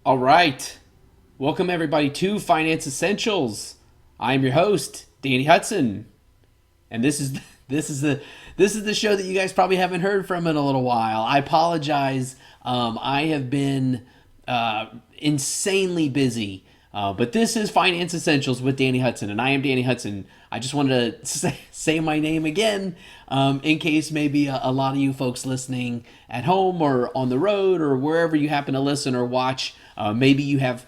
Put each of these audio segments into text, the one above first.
All right. Welcome everybody to Finance Essentials. I am your host, Danny Hudson. And this is the this is the show that you guys probably haven't heard from in a little while. I apologize. I have been insanely busy. But this is Finance Essentials with Danny Hudson, and I am Danny Hudson. I just wanted to say my name again, in case maybe a lot of you folks listening at home or on the road or wherever you happen to listen or watch, maybe you have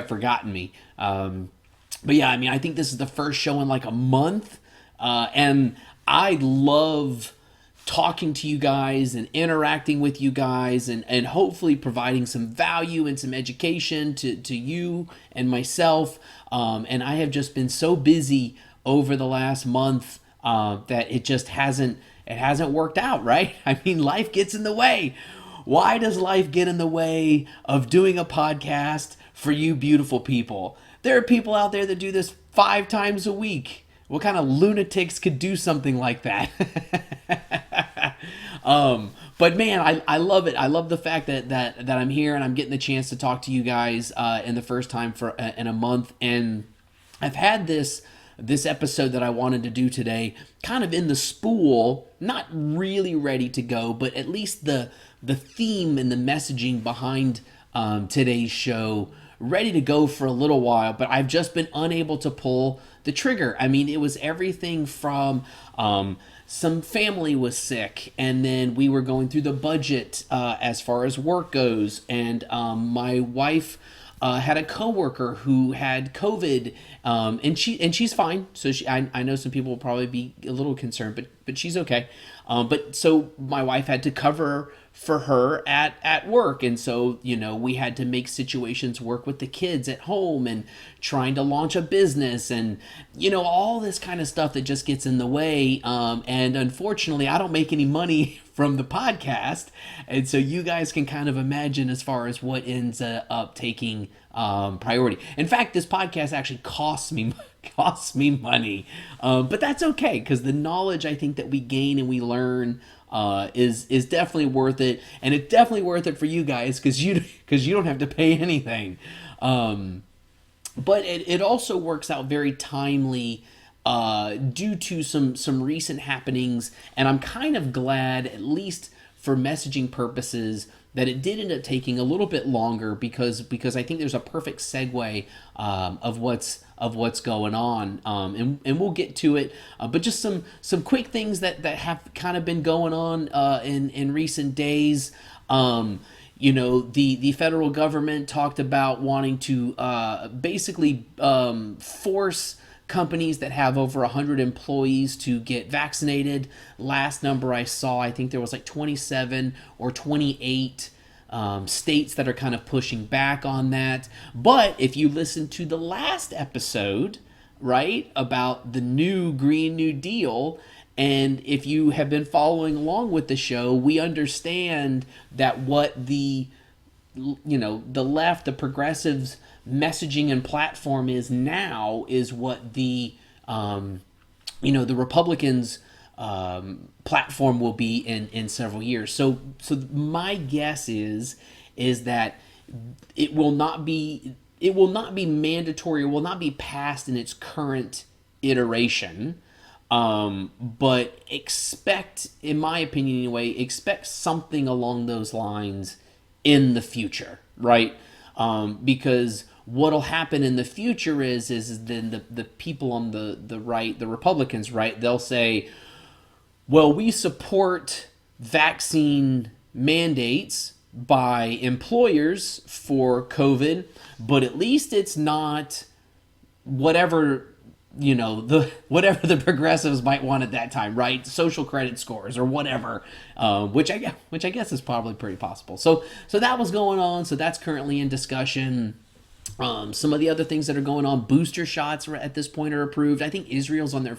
forgotten me. But yeah, I mean, I think this is the first show in like a month, and I love talking to you guys and interacting with you guys and hopefully providing some value and some education to you and myself. And I have just been so busy over the last month that it just hasn't worked out, right? I mean, life gets in the way. Why does life get in the way of doing a podcast for you beautiful people? There are people out there that do this 5 times a week. What kind of lunatics could do something like that? But man, I love it. I love the fact that I'm here and I'm getting the chance to talk to you guys in the first time in a month. And I've had this episode that I wanted to do today kind of in the spool, not really ready to go, but at least the theme and the messaging behind today's show ready to go for a little while, but I've just been unable to pull the trigger. I mean, it was everything from some family was sick, and then we were going through the budget as far as work goes, and my wife had a coworker who had COVID, and she's fine. So I know some people will probably be a little concerned, but she's okay. But so my wife had to cover for her at work, and so we had to make situations work with the kids at home and trying to launch a business and all this kind of stuff that just gets in the way. And unfortunately, I don't make any money from the podcast, and so you guys can kind of imagine as far as what ends up taking priority. In fact, this podcast actually costs me money, but that's okay because the knowledge I think that we gain and we learn is definitely worth it, and it's definitely worth it for you guys because you don't have to pay anything. But it also works out very timely due to some recent happenings, and I'm kind of glad, at least for messaging purposes, that it did end up taking a little bit longer because I think there's a perfect segue of what's going on, and we'll get to it. But just some quick things that have kind of been going on in recent days. The federal government talked about wanting to basically force companies that have over 100 employees to get vaccinated. Last number I saw, I think there was like 27 or 28 states that are kind of pushing back on that. But if you listen to the last episode, right, about the new Green New Deal, and if you have been following along with the show, we understand that what the left, the progressives messaging and platform is now is what the Republicans platform will be in several years. So my guess is that it will not be mandatory, or will not be passed in its current iteration. But expect, in my opinion anyway, expect something along those lines in the future, right? Because what'll happen in the future is then the people on the right, the Republicans, right, they'll say, well, we support vaccine mandates by employers for COVID, but at least it's not whatever whatever the progressives might want at that time, right? Social credit scores or whatever, which I guess is probably pretty possible. So that was going on. So that's currently in discussion. Some of the other things that are going on, booster shots at this point are approved. I think Israel's on their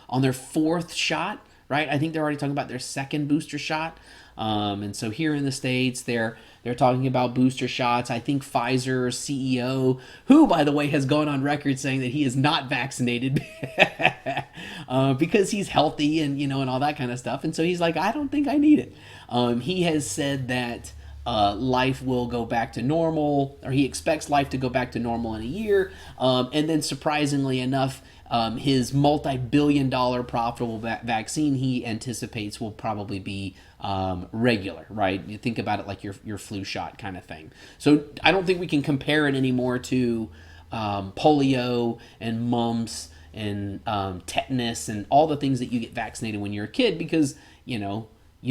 4th shot, right? I think they're already talking about their 2nd booster shot. And so here in the States, they're talking about booster shots. I think Pfizer CEO, who, by the way, has gone on record saying that he is not vaccinated because he's healthy and all that kind of stuff. And so he's like, I don't think I need it. He has said that life will go back to normal, or he expects life to go back to normal in a year. And then surprisingly enough, his multi-billion-dollar profitable vaccine he anticipates will probably be regular, right? You think about it like your flu shot kind of thing. So I don't think we can compare it anymore to polio and mumps and tetanus and all the things that you get vaccinated when you're a kid, because you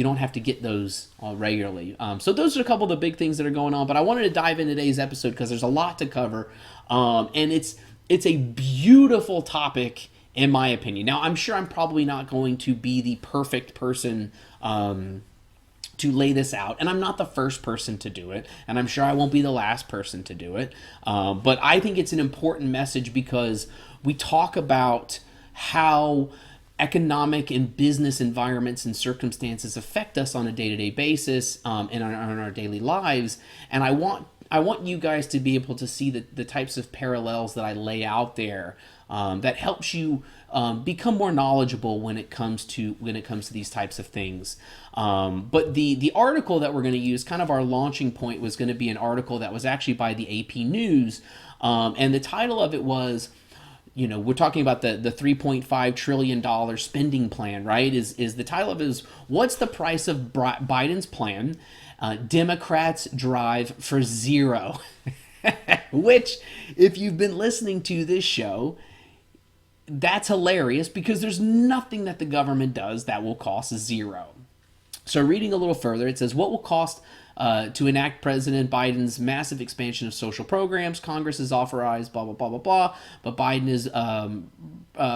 don't have to get those regularly. So those are a couple of the big things that are going on. But I wanted to dive in today's episode because there's a lot to cover, and it's a beautiful topic in my opinion. Now, I'm sure I'm probably not going to be the perfect person to lay this out, and I'm not the first person to do it, and I'm sure I won't be the last person to do it. But I think it's an important message because we talk about how economic and business environments and circumstances affect us on a day-to-day basis and on our daily lives. And I want you guys to be able to see the types of parallels that I lay out there that helps you become more knowledgeable when it comes to these types of things. But the article that we're going to use, kind of our launching point, was going to be an article that was actually by the AP News, and the title of it was, we're talking about the $3.5 trillion spending plan, right? Is the title of it is, what's the price of Biden's plan? Democrats drive for zero. Which, if you've been listening to this show, that's hilarious because there's nothing that the government does that will cost zero. So reading a little further, it says, what will cost to enact President Biden's massive expansion of social programs? Congress has authorized blah, blah, blah, blah, blah. But Biden is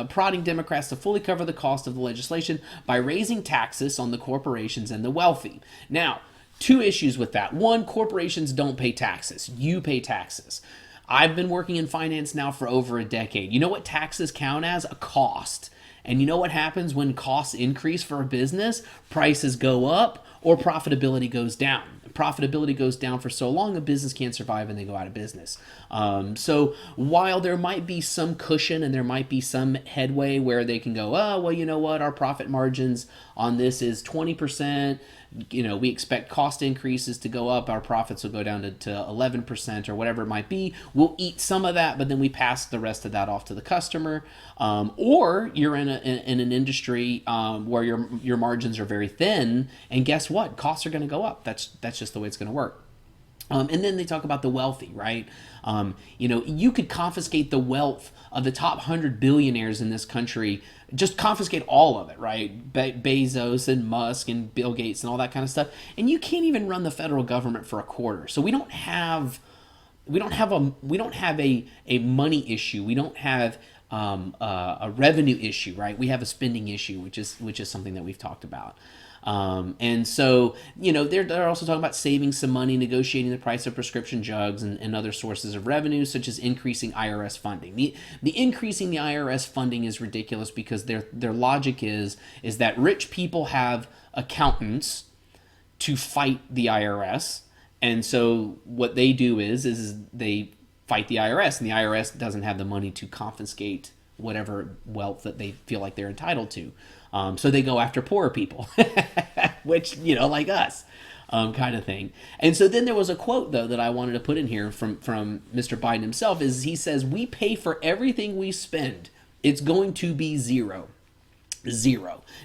prodding Democrats to fully cover the cost of the legislation by raising taxes on the corporations and the wealthy. Now, two issues with that. One, corporations don't pay taxes. You pay taxes. I've been working in finance now for over a decade. You know what taxes count as? A cost. And you know what happens when costs increase for a business? Prices go up or profitability goes down. Profitability goes down for so long, a business can't survive and they go out of business. So while there might be some cushion and there might be some headway where they can go, oh, well, you know what, our profit margins on this is 20%. We expect cost increases to go up. Our profits will go down to 11% or whatever it might be. We'll eat some of that, but then we pass the rest of that off to the customer. Or you're in an industry where your margins are very thin, and guess what? Costs are going to go up. That's just the way it's going to work. And then they talk about the wealthy, right? You could confiscate the wealth of the top 100 billionaires in this country, just confiscate all of it, right? Bezos and Musk and Bill Gates and all that kind of stuff, and you can't even run the federal government for a quarter. So we don't have a money issue. We don't have a revenue issue, right? We have a spending issue, which is something that we've talked about. And so, they're also talking about saving some money, negotiating the price of prescription drugs and other sources of revenue, such as increasing IRS funding. The increasing the IRS funding is ridiculous because their logic is that rich people have accountants to fight the IRS. And so what they do is they fight the IRS, and the IRS doesn't have the money to confiscate whatever wealth that they feel like they're entitled to. So they go after poorer people, which, like us, kind of thing. And so then there was a quote, though, that I wanted to put in here from Mr. Biden himself. Is he says, we pay for everything we spend. It's going to be zero.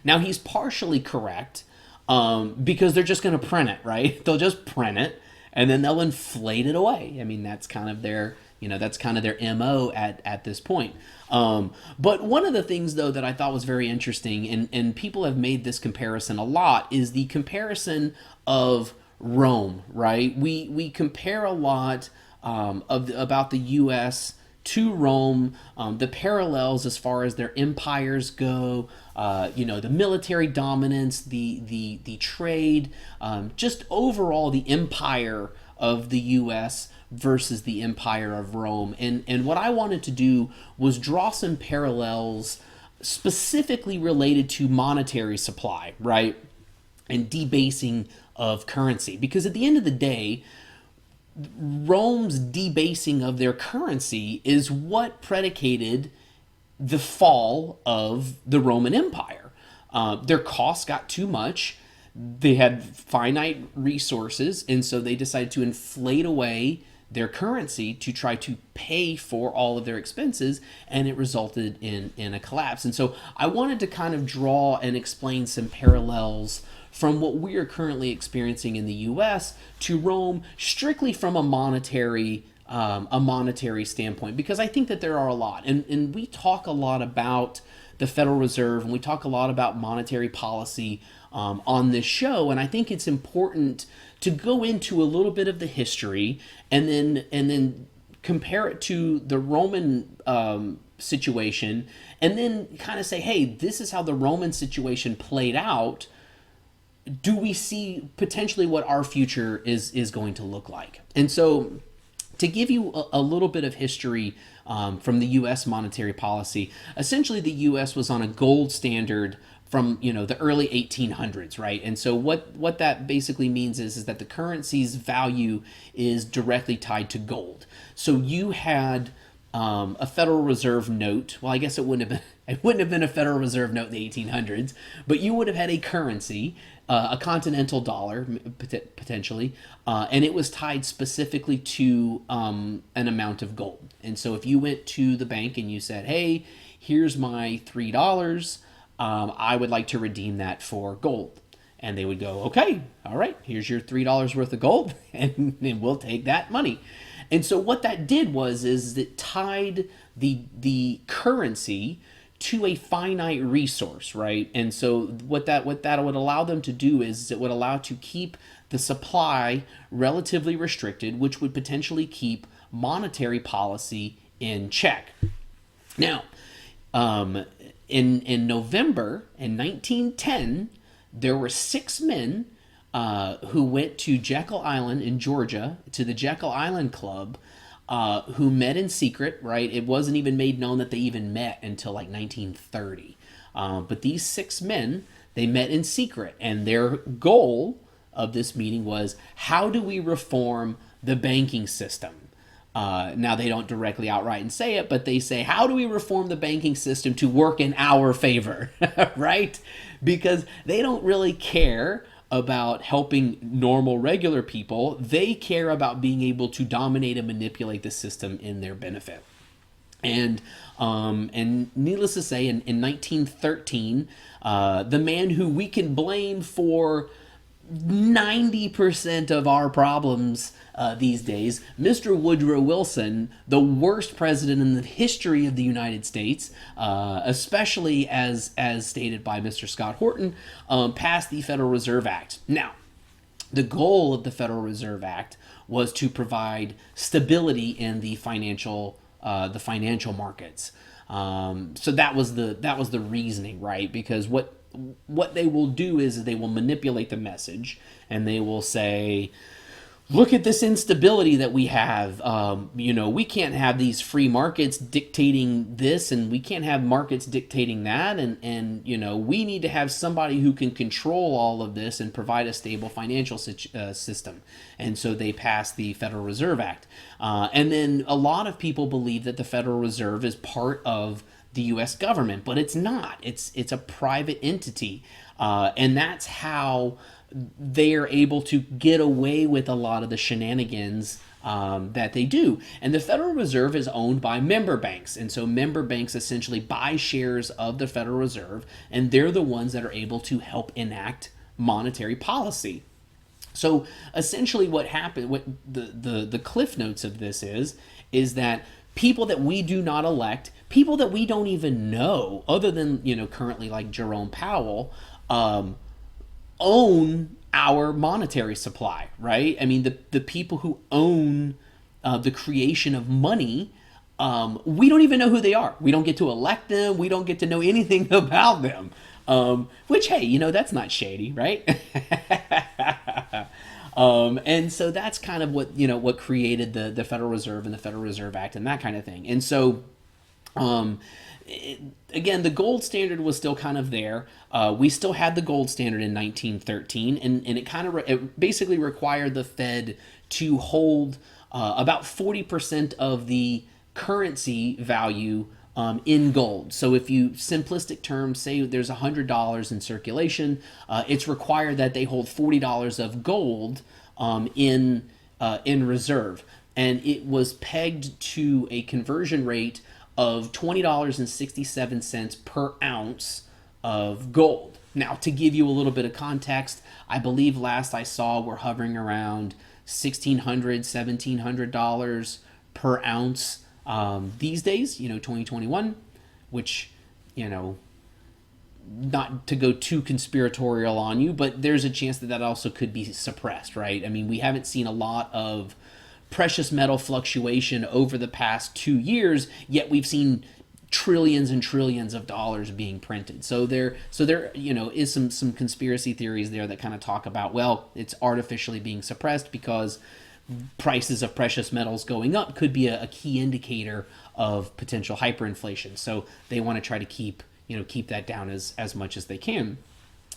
Now, he's partially correct because they're just going to print it, right? They'll just print it and then they'll inflate it away. I mean, that's kind of their MO at this point. But one of the things, though, that I thought was very interesting, and people have made this comparison a lot, is the comparison of Rome, right? We compare a lot about the U.S. to Rome, the parallels as far as their empires go, the military dominance, the trade, just overall the empire of the U.S. versus the empire of Rome. And what I wanted to do was draw some parallels specifically related to monetary supply, right? And debasing of currency. Because at the end of the day, Rome's debasing of their currency is what predicated the fall of the Roman Empire. Their costs got too much. they had finite resources, and so they decided to inflate away their currency to try to pay for all of their expenses, and it resulted in a collapse. And so I wanted to kind of draw and explain some parallels from what we are currently experiencing in the U.S. to Rome, strictly from a monetary standpoint, because I think that there are a lot, and we talk a lot about the Federal Reserve, and we talk a lot about monetary policy on this show, and I think it's important to go into a little bit of the history and then compare it to the Roman situation, and then kind of say, hey, this is how the Roman situation played out. Do we see potentially what our future is going to look like? And so, to give you a little bit of history from the U.S. monetary policy, essentially the U.S. was on a gold standard from the early 1800s, right? And so what that basically means is that the currency's value is directly tied to gold. So you had a Federal Reserve note. Well, I guess it wouldn't have been a Federal Reserve note in the 1800s, but you would have had a currency, a continental dollar potentially, and it was tied specifically to an amount of gold. And so if you went to the bank and you said, "Hey, here's my $3, I would like to redeem that for gold," and they would go, "Okay, all right, here's your $3 worth of gold, and we'll take that money." And so what that did is it tied the currency to a finite resource, right? And so what that would allow them to do is it would allow to keep the supply relatively restricted, which would potentially keep monetary policy in check. Now, in November in 1910, there were 6 men who went to Jekyll Island in Georgia, to the Jekyll Island Club, who met in secret, right? It wasn't even made known that they even met until like 1930. But these 6 men, they met in secret, and their goal of this meeting was, how do we reform the banking system? Now, they don't directly outright and say it, but they say, how do we reform the banking system to work in our favor, right? Because they don't really care about helping normal, regular people. They care about being able to dominate and manipulate the system in their benefit. And needless to say, in 1913, the man who we can blame for 90% of our problems these days, Mr. Woodrow Wilson, the worst president in the history of the United States, especially as stated by Mr. Scott Horton, passed the Federal Reserve Act. Now, the goal of the Federal Reserve Act was to provide stability in the financial markets. So that was the reasoning, right? Because what they will do is they will manipulate the message, and they will say, look at this instability that we have. We can't have these free markets dictating this, and we can't have markets dictating that. And we need to have somebody who can control all of this and provide a stable financial system. And so they passed the Federal Reserve Act. And then a lot of people believe that the Federal Reserve is part of the U.S. government, but it's not. It's a private entity. And that's how they are able to get away with a lot of the shenanigans that they do. And the Federal Reserve is owned by member banks. And so member banks essentially buy shares of the Federal Reserve, and they're the ones that are able to help enact monetary policy. So essentially what happened, what the cliff notes of this is that people that we do not elect, people that we don't even know, other than, currently like Jerome Powell, own our monetary supply, right? I mean, the people who own the creation of money, we don't even know who they are. We don't get to elect them. We don't get to know anything about them. Which, hey, that's not shady, right? And so that's kind of what created the Federal Reserve and the Federal Reserve Act and that kind of thing. And so, again, the gold standard was still kind of there. We still had the gold standard in 1913, and it basically required the Fed to hold about 40% of the currency value in gold. So if you simplistic terms say there's $100 in circulation, it's required that they hold $40 of gold in reserve, and it was pegged to a conversion rate of $20.67 per ounce of gold. Now, to give you a little bit of context, I believe last I saw we're hovering around $1,600, $1,700 per ounce these days, 2021, which, not to go too conspiratorial on you, but there's a chance that that also could be suppressed, right? I mean, we haven't seen a lot of precious metal fluctuation over the past 2 years, yet we've seen trillions and trillions of dollars being printed. So there is some conspiracy theories there that kind of talk about, well, it's artificially being suppressed because prices of precious metals going up could be a key indicator of potential hyperinflation. So they want to try to keep that down as much as they can.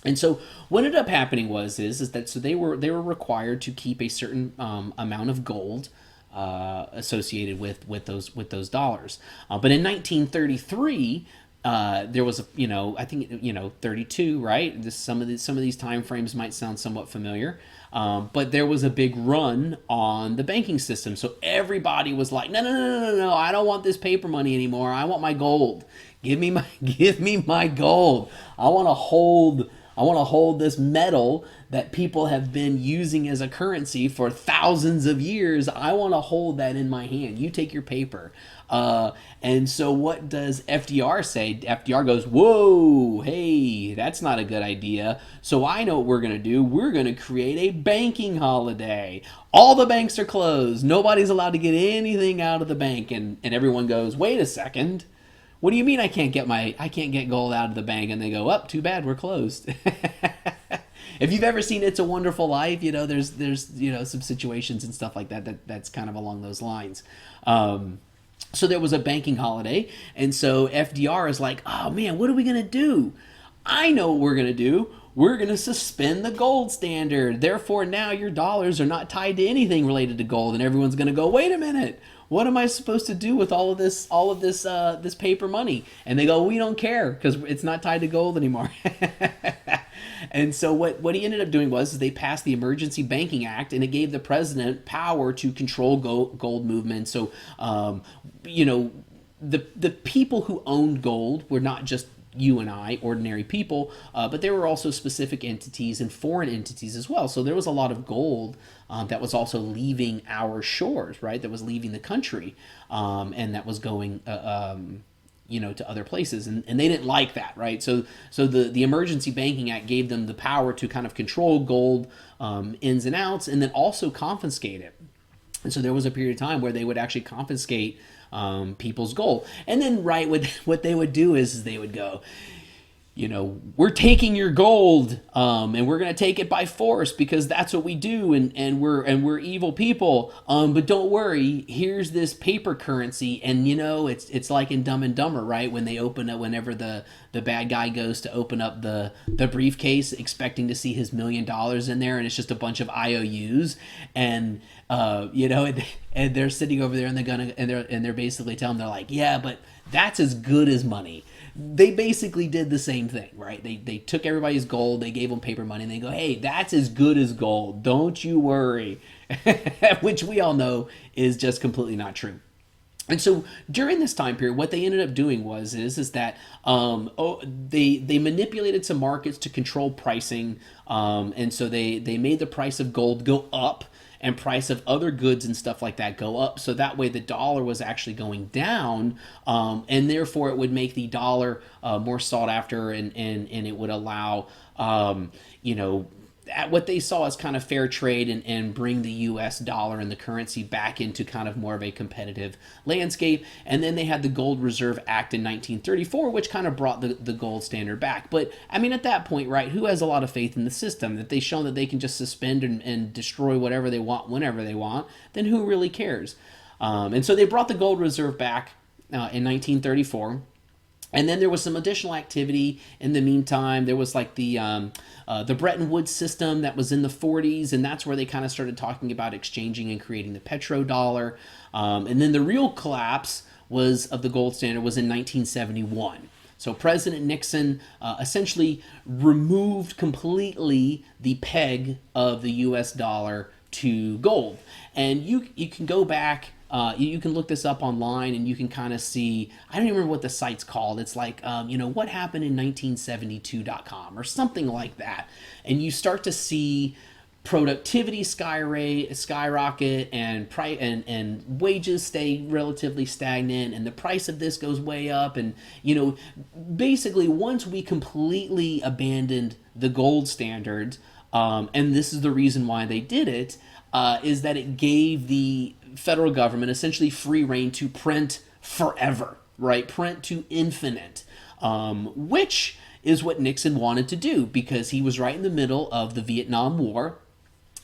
And so what ended up happening is that so they were required to keep a certain amount of gold associated with those dollars. But in 1933, there was I think 32, right? Some of these time frames might sound somewhat familiar, but there was a big run on the banking system. So everybody was like, no, I don't want this paper money anymore. I want my gold. Give me my gold. I want to hold this metal that people have been using as a currency for thousands of years. I want to hold that in my hand. You take your paper. And so what does FDR say? FDR goes, whoa, hey, that's not a good idea. So I know what we're going to do. We're going to create a banking holiday. All the banks are closed. Nobody's allowed to get anything out of the bank. And everyone goes, wait a second. What do you mean I can't get gold out of the bank? And they go, oh, too bad, we're closed. If you've ever seen It's a Wonderful Life, there's some situations and stuff like that's kind of along those lines. So there was a banking holiday, and so FDR is like, oh man, what are we gonna do? I know what we're gonna do. We're gonna suspend the gold standard. Therefore, now your dollars are not tied to anything related to gold, and everyone's gonna go, wait a minute. What am I supposed to do with all of this paper money? And they go, we don't care because it's not tied to gold anymore. And so what he ended up doing was they passed the Emergency Banking Act, and it gave the president power to control gold movement. So, the people who owned gold were not just you and I, ordinary people, but there were also specific entities and foreign entities as well. So there was a lot of gold that was also leaving our shores, right? That was leaving the country, and that was going, to other places, and they didn't like that, right? So the Emergency Banking Act gave them the power to kind of control gold ins and outs, and then also confiscate it. And so there was a period of time where they would actually confiscate people's gold. And then, right, what they would do is they would go, we're taking your gold, and we're going to take it by force because that's what we do, and we're evil people. But don't worry, here's this paper currency, and it's like in Dumb and Dumber, right? When they open up, whenever the bad guy goes to open up the briefcase, expecting to see his $1 million in there, and it's just a bunch of IOUs, and and they're sitting over there, and they're basically telling them, they're like, yeah, but that's as good as money. They basically did the same thing, right? They took everybody's gold, they gave them paper money, and they go, hey, that's as good as gold. Don't you worry. Which we all know is just completely not true. And so during this time period, what they ended up doing is that they manipulated some markets to control pricing, and so they made the price of gold go up and price of other goods and stuff like that go up. So that way the dollar was actually going down, and therefore it would make the dollar more sought after, and it would allow, what they saw as kind of fair trade, and bring the U.S. dollar and the currency back into kind of more of a competitive landscape. And then they had the Gold Reserve Act in 1934, which kind of brought the gold standard back. But I mean, at that point, right, who has a lot of faith in the system? That they've shown that they can just suspend and destroy whatever they want whenever they want, then who really cares? And so they brought the Gold Reserve back in 1934. And then there was some additional activity in the meantime. There was like the Bretton Woods system that was in the 40s, and that's where they kind of started talking about exchanging and creating the petrodollar. And then the real collapse of the gold standard was in 1971. So President Nixon essentially removed completely the peg of the U.S. dollar to gold. And you can go back, you can look this up online, and you can kind of see, I don't even remember what the site's called. It's like, what happened in 1972.com or something like that. And you start to see productivity skyrocket, and price and wages stay relatively stagnant, and the price of this goes way up. And basically, once we completely abandoned the gold standard, and this is the reason why they did it, is that it gave the federal government essentially free reign to print forever, right? Print to infinite, which is what Nixon wanted to do, because he was right in the middle of the Vietnam War.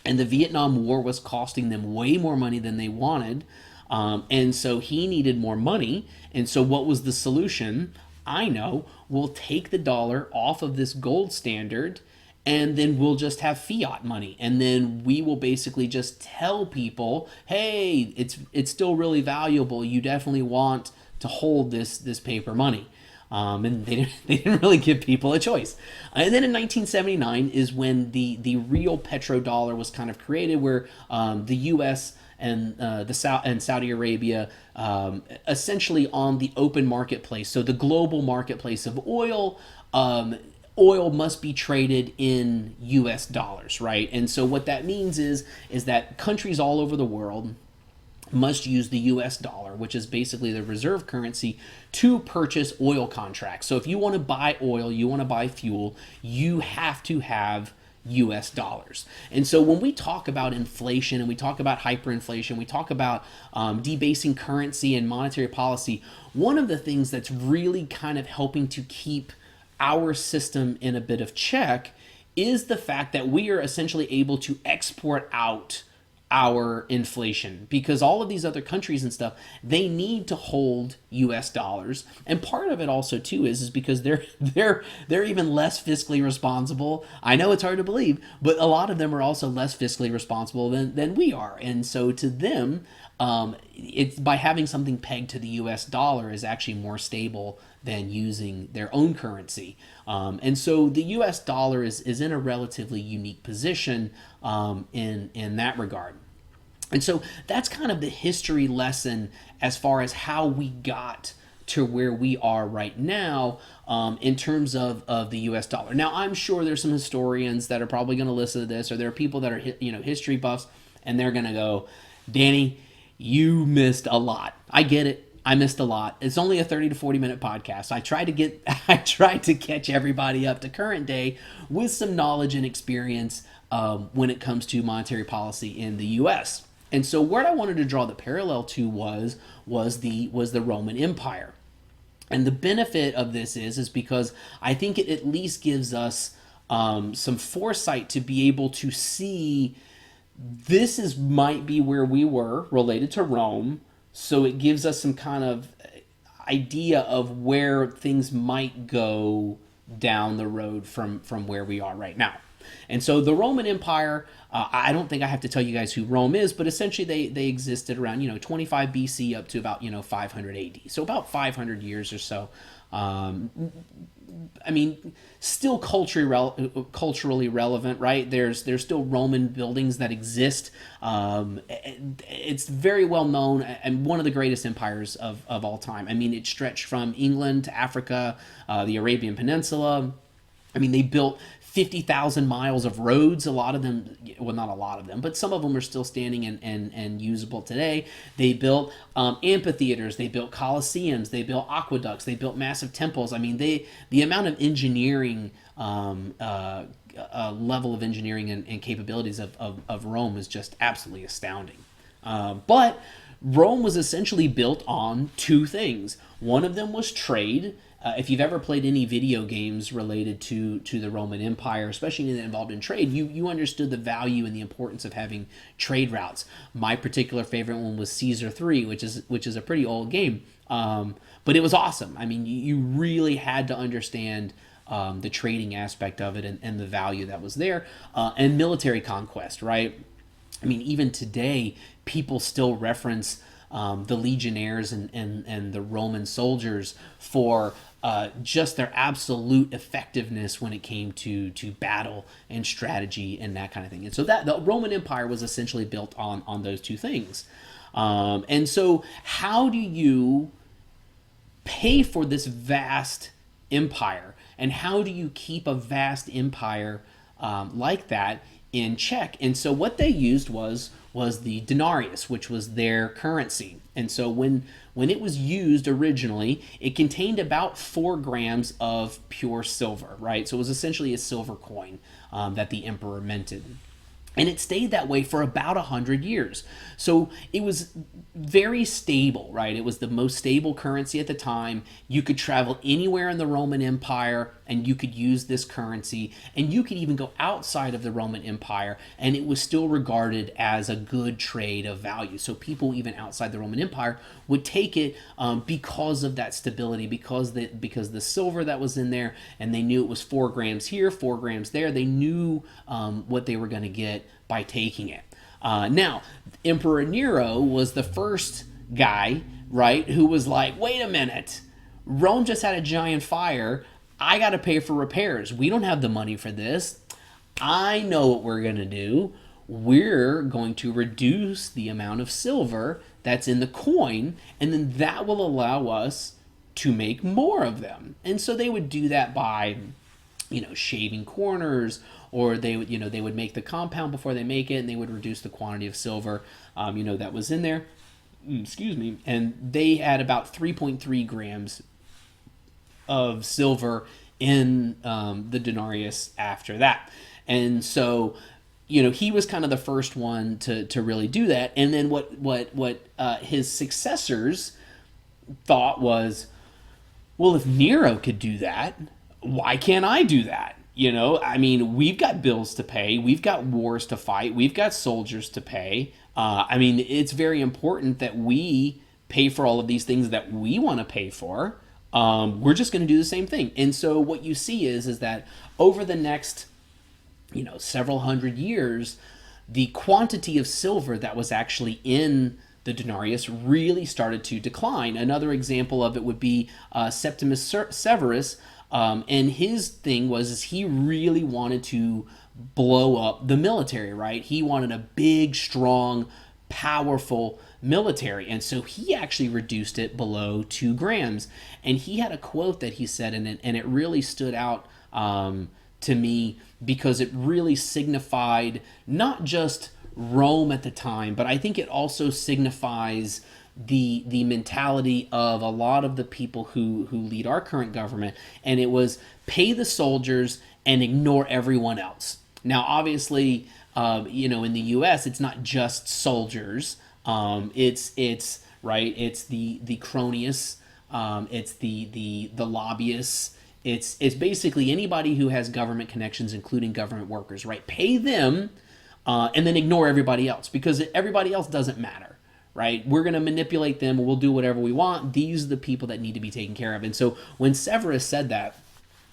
And the Vietnam War was costing them way more money than they wanted. And so he needed more money. And so what was the solution? I know, we'll take the dollar off of this gold standard, and then we'll just have fiat money. And then we will basically just tell people, hey, it's still really valuable. You definitely want to hold this paper money. And they didn't really give people a choice. And then in 1979 is when the real petrodollar was kind of created, where the U.S. and Saudi Arabia essentially on the open marketplace, so the global marketplace of oil. Oil must be traded in U.S. dollars, right? And so what that means is that countries all over the world must use the U.S. dollar, which is basically the reserve currency, to purchase oil contracts. So if you want to buy oil, you want to buy fuel, you have to have U.S. dollars. And so when we talk about inflation and we talk about hyperinflation, we talk about debasing currency and monetary policy, one of the things that's really kind of helping to keep our system in a bit of check is the fact that we are essentially able to export out our inflation, because all of these other countries and stuff, they need to hold US dollars. And part of it also too is because they're even less fiscally responsible. I know it's hard to believe, but a lot of them are also less fiscally responsible than we are. And so to them, it's by having something pegged to the US dollar is actually more stable than using their own currency. And so the US dollar is in a relatively unique position in that regard. And so that's kind of the history lesson as far as how we got to where we are right now in terms of the US dollar. Now, I'm sure there's some historians that are probably going to listen to this, or there are people that are history buffs, and they're going to go, Danny, you missed a lot. I get it. I missed a lot. It's only a 30 to 40 minute podcast. I tried to catch everybody up to current day with some knowledge and experience when it comes to monetary policy in the US. And so what I wanted to draw the parallel to was the Roman Empire. And the benefit of this is because I think it at least gives us some foresight to be able to see this might be where we were related to Rome. So it gives us some kind of idea of where things might go down the road from where we are right now. And so the Roman Empire, I don't think I have to tell you guys who Rome is, but essentially they existed around 25 BC up to about 500 AD. So about 500 years or so. I mean, still culturally relevant, right? There's still Roman buildings that exist. It's very well known and one of the greatest empires of all time. I mean, it stretched from England to Africa, the Arabian Peninsula. I mean, they built 50,000 miles of roads. A lot of them, well, not a lot of them, but some of them are still standing and usable today. They built amphitheaters, they built coliseums, they built aqueducts, they built massive temples. I mean, the amount of engineering, level of engineering and capabilities of Rome is just absolutely astounding. But Rome was essentially built on two things. One of them was trade. If you've ever played any video games related to the Roman Empire, especially that involved in trade, you understood the value and the importance of having trade routes. My particular favorite one was Caesar 3, which is a pretty old game, but it was awesome. I mean, you really had to understand the trading aspect of it and the value that was there, and military conquest, right? I mean, even today, people still reference the legionnaires and the Roman soldiers for just their absolute effectiveness when it came to battle and strategy and that kind of thing. And so that the Roman Empire was essentially built on those two things. And so how do you pay for this vast empire, and how do you keep a vast empire like that in check? And so what they used was the denarius, which was their currency. And so when it was used originally, it contained about 4 grams of pure silver, right? So it was essentially a silver coin that the emperor minted. And it stayed that way for about 100 years. So it was very stable, right? It was the most stable currency at the time. You could travel anywhere in the Roman Empire and you could use this currency. And you could even go outside of the Roman Empire and it was still regarded as a good trade of value. So people even outside the Roman Empire would take it because of that stability, because the silver that was in there, and they knew it was 4 grams here, 4 grams there. They knew what they were going to get by taking it. Now, Emperor Nero was the first guy, right, who was like, wait a minute, Rome just had a giant fire. I got to pay for repairs. We don't have the money for this. I know what we're going to do. We're going to reduce the amount of silver that's in the coin, and then that will allow us to make more of them. And so they would do that by, shaving corners, or they would make the compound before they make it, and they would reduce the quantity of silver, that was in there. Excuse me. And they had about 3.3 grams of silver in the denarius after that. And so, he was kind of the first one to really do that. And then what his successors thought was, well, if Nero could do that, why can't I do that? We've got bills to pay. We've got wars to fight. We've got soldiers to pay. It's very important that we pay for all of these things that we want to pay for. We're just going to do the same thing. And so what you see is that over the next, several hundred years, the quantity of silver that was actually in the denarius really started to decline. Another example of it would be Septimus Severus. And his thing was he really wanted to blow up the military, right? He wanted a big, strong, powerful military. And so he actually reduced it below 2 grams. And he had a quote that he said, and it really stood out to me because it really signified not just Rome at the time, but I think it also signifies the mentality of a lot of the people who lead our current government. And it was pay the soldiers and ignore everyone else. Now, obviously, in the U.S., it's not just soldiers. It's right. It's the cronies. It's the lobbyists. It's basically anybody who has government connections, including government workers, right? Pay them and then ignore everybody else because everybody else doesn't matter, right? We're going to manipulate them. We'll do whatever we want. These are the people that need to be taken care of. And so when Severus said that,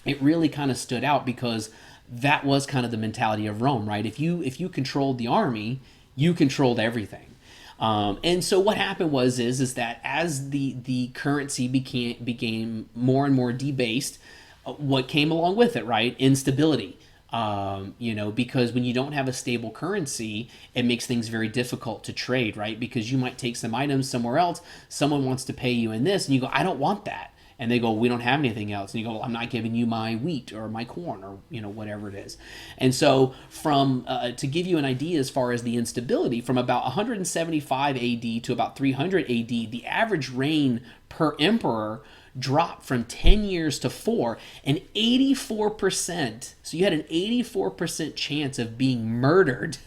it really kind of stood out because that was kind of the mentality of Rome, right? If you controlled the army, you controlled everything. And so what happened is that as the currency became more and more debased, what came along with it, right? Instability. Because when you don't have a stable currency, it makes things very difficult to trade, right? Because you might take some items somewhere else, someone wants to pay you in this, and you go, I don't want that. And they go, we don't have anything else. And you go, well, I'm not giving you my wheat or my corn or, whatever it is. And so to give you an idea as far as the instability, from about 175 AD to about 300 AD, the average reign per emperor dropped from 10 years to 4, and 84%. So you had an 84% chance of being murdered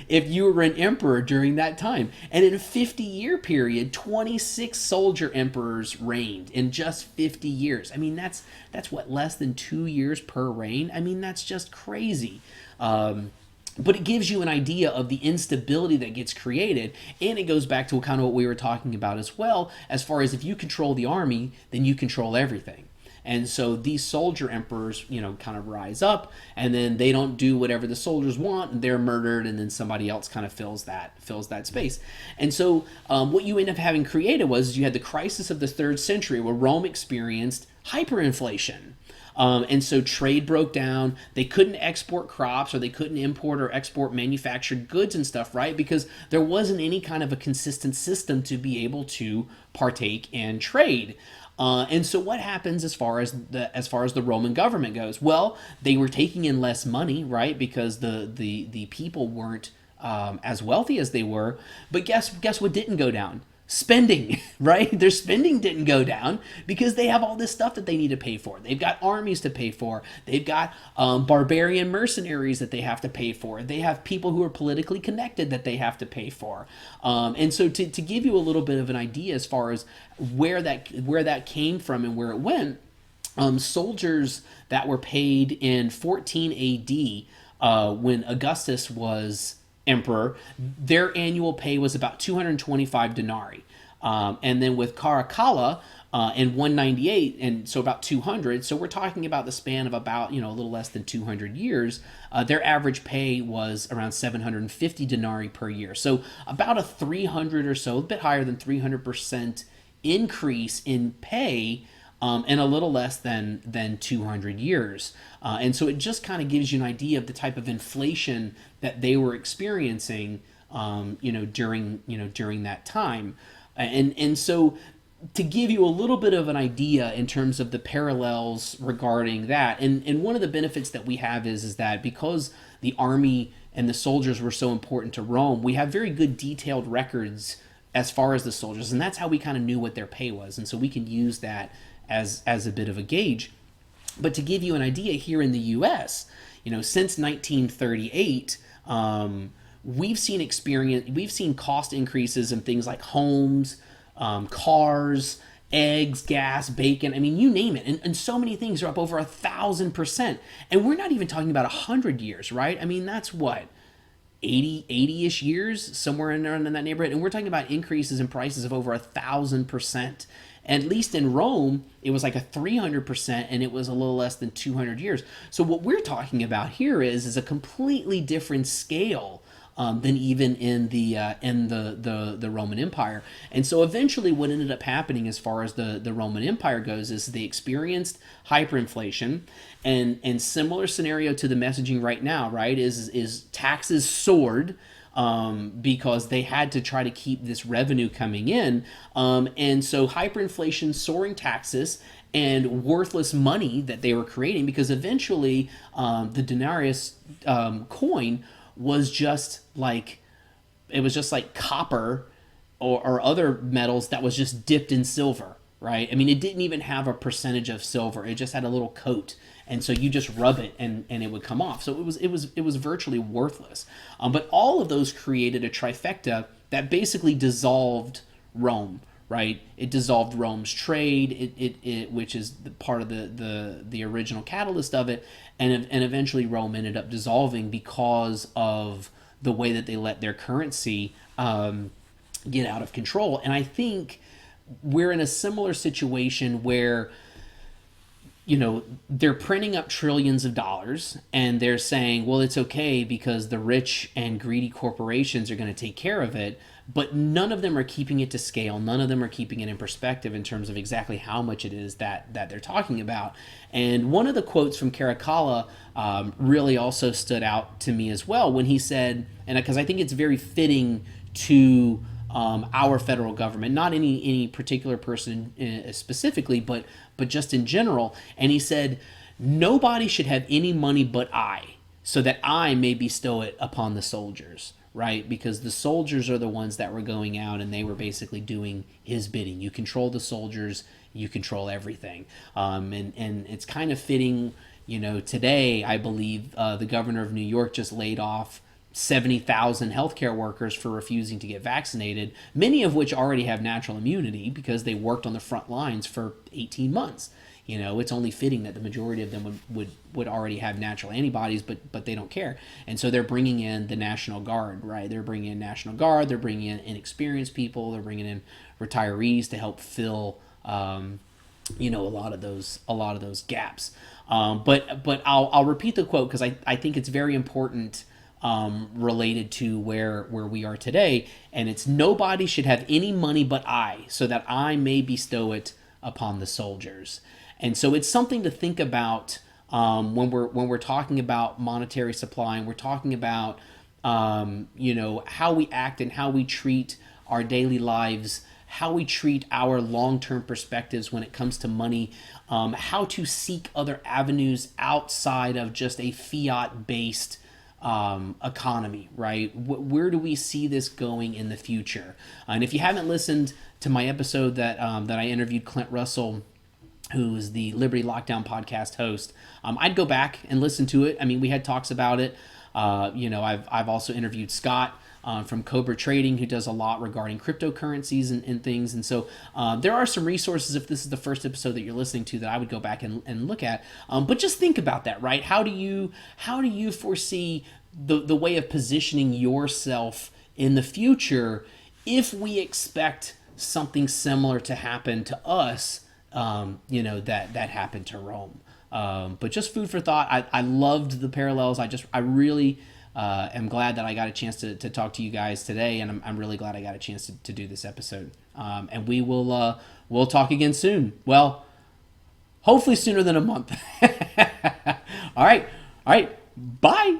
if you were an emperor during that time. And in a 50-year period, 26 soldier emperors reigned in just 50 years. That's what, less than 2 years per reign? That's just crazy. But it gives you an idea of the instability that gets created, and it goes back to kind of what we were talking about as well, as far as if you control the army, then you control everything. And so these soldier emperors, kind of rise up, and then they don't do whatever the soldiers want, and they're murdered, and then somebody else kind of fills that space. And so what you end up having created was you had the crisis of the 3rd century, where Rome experienced hyperinflation. And so trade broke down. They couldn't export crops, or they couldn't import or export manufactured goods and stuff, right? Because there wasn't any kind of a consistent system to be able to partake in trade. And so what happens as far as the Roman government goes? Well, they were taking in less money, right? Because the people weren't as wealthy as they were. But guess what didn't go down? Spending, right? Their spending didn't go down because they have all this stuff that they need to pay for. They've got armies to pay for. They've got barbarian mercenaries that they have to pay for. They have people who are politically connected that they have to pay for. And so to give you a little bit of an idea as far as where that came from and where it went, soldiers that were paid in 14 AD when Augustus was emperor, their annual pay was about 225 denarii. And then with Caracalla in 198, and so about 200, so we're talking about the span of about, a little less than 200 years, their average pay was around 750 denarii per year. So about a 300 or so, a bit higher than 300% increase in pay in a little less than 200 years. And so it just kind of gives you an idea of the type of inflation that they were experiencing, during that time. And so to give you a little bit of an idea in terms of the parallels regarding that, and one of the benefits that we have is that because the army and the soldiers were so important to Rome, we have very good detailed records as far as the soldiers, and that's how we kind of knew what their pay was. And so we can use that as a bit of a gauge. But to give you an idea, here in the U.S., since 1938, we've seen cost increases in things like homes, cars, eggs, gas, bacon. I mean, you name it, and so many things are up over 1,000%. And we're not even talking about 100 years, right? I mean, that's what, 80-ish years, somewhere in that neighborhood. And we're talking about increases in prices of over 1,000%. At least in Rome, it was like a 300%, and it was a little less than 200 years. So what we're talking about here is a completely different scale than even in the Roman Empire. And so eventually what ended up happening as far as the Roman Empire goes is they experienced hyperinflation, and similar scenario to the messaging right now, right, is taxes soared, because they had to try to keep this revenue coming in. And so hyperinflation, soaring taxes, and worthless money that they were creating, because eventually the denarius coin was just like copper or other metals that was just dipped in silver, right? I mean, it didn't even have a percentage of silver. It just had a little coat. And so you just rub it and it would come off. So it was virtually worthless. But all of those created a trifecta that basically dissolved Rome, right? It dissolved Rome's trade, it which is part of the original catalyst of it, and eventually Rome ended up dissolving because of the way that they let their currency get out of control. And I think we're in a similar situation where they're printing up trillions of dollars, and they're saying, well, it's okay because the rich and greedy corporations are going to take care of it, but none of them are keeping it to scale. None of them are keeping it in perspective in terms of exactly how much it is that they're talking about. And one of the quotes from Caracalla really also stood out to me as well when he said, and because I think it's very fitting to our federal government, not any particular person specifically, but just in general. And he said, nobody should have any money but I, so that I may bestow it upon the soldiers, right? Because the soldiers are the ones that were going out and they were basically doing his bidding. You control the soldiers, you control everything. And it's kind of fitting, today, I believe the governor of New York just laid off 70,000 healthcare workers for refusing to get vaccinated, many of which already have natural immunity because they worked on the front lines for 18 months. It's only fitting that the majority of them would already have natural antibodies, but they don't care. And so they're bringing in the National Guard, right? They're bringing in National Guard, they're bringing in inexperienced people, they're bringing in retirees to help fill a lot of those gaps. But I'll repeat the quote because I think it's very important, related to where we are today, and it's nobody should have any money but I, so that I may bestow it upon the soldiers. And so it's something to think about, when we're talking about monetary supply, and we're talking about, how we act and how we treat our daily lives, how we treat our long-term perspectives when it comes to money, how to seek other avenues outside of just a fiat-based economy, right? Where do we see this going in the future? And if you haven't listened to my episode that I interviewed Clint Russell, who is the Liberty Lockdown podcast host, I'd go back and listen to it. I mean, we had talks about it. I've also interviewed Scott from Cobra Trading, who does a lot regarding cryptocurrencies and things. And so there are some resources, if this is the first episode that you're listening to, that I would go back and look at. But just think about that, right? How do you foresee the way of positioning yourself in the future if we expect something similar to happen to us, that happened to Rome? But just food for thought. I loved the parallels. I really am glad that I got a chance to talk to you guys today, and I'm really glad I got a chance to do this episode. And we'll talk again soon. Well, hopefully sooner than a month. All right. Bye.